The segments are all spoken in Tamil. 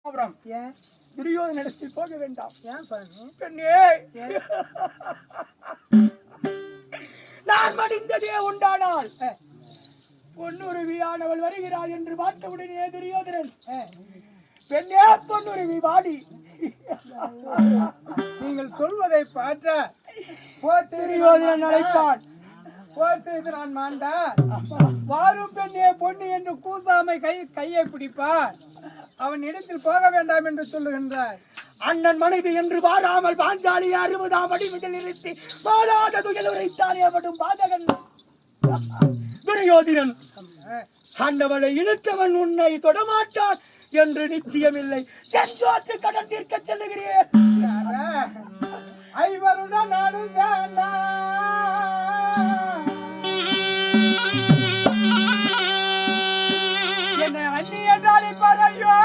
துரியோதனிடத்தில் போக வேண்டாம். ஏன் சாமி? பெண்ணே, நான் மடிந்ததே உண்டானால் பொன்னுருவியானவள் வருகிறாள் என்று பார்த்தவுடனே துரியோதனன், பெண்ணே பொன்னுருவி வாடி, நீங்கள் சொல்வதை பாற்ற துரியோதனன் அழைப்பான். போர் செய்து நான் மாண்டா வாரும் பெண்ணே பொண்ணு என்று கூசாமை கையை பிடிப்பார். அவன் இடத்தில் போக வேண்டாம் என்று சொல்லுகின்றார். அண்ணன் மனைவி என்று வாராமல் பாஞ்சாலி 60ஆம் அடிமையில் நிறுத்தி வாழாத துயில் உரைத்தானே அவடும் பாதகன் துரியோதனன். ஆண்டவளை இழுத்தவன் உன்னை தொடமாட்டான் என்று நிச்சயமில்லை. சென்றோற்று கடன் தீர்க்க செல்லுகிறேன். ஐவருடன் என்னை அண்ணி என்றாலே பாரையோ,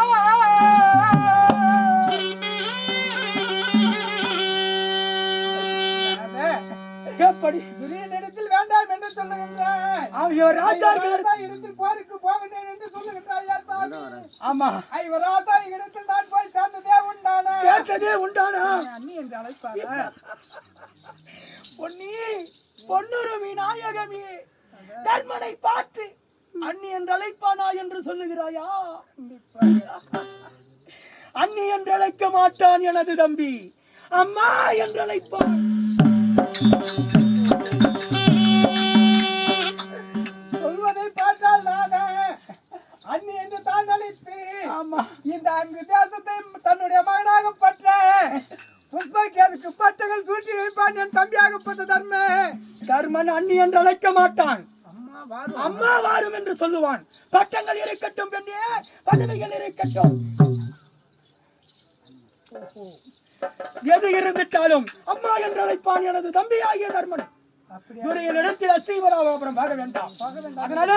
எப்படி துரியனிடத்தில் வேண்டாம் என்று சொல்லுகின்றார். இடத்தில் போருக்கு போகின்றேன் என்று சொல்லுகின்றார். ஆமா, ஐவராசா இடத்தில் நான் போய் சேர்ந்ததே உண்டானா அண்ணி என்று அழைப்பாரா? பொன்னி பொன்னுருவி நாயகமே, தர்மனை பார்த்து அண்ணி என்று அழைப்பானா என்று சொல்லுகிறாயா? அண்ணி என்று அழைக்க மாட்டான் எனது தம்பி, அம்மா என்று அழைப்பான். சொல்வதை பார்த்தால் நானே அண்ணி என்று தான் அழைத்து இந்த 5 தேசத்தை தன்னுடைய மகனாக பற்ற புஷ்பக்கு அதுக்கு பட்டங்கள் சூட்டி வைப்பான். என் தம்பியாகப்பட்ட தர்மன் அண்ணி என்று அழைக்க மாட்டான், அம்மா வாரும் என்று சொல்லுவான். பட்டங்கள் இருக்கட்டும் பெண்ணே, பதவிகள் இருக்கட்டும், எது இருந்துட்டாலும் அம்மா என்று அழைப்பான் எனது தம்பி ஆகிய தர்மன். இடத்தில் அஸ்தீவராபுரம் பார்க்க வேண்டாம். அதனால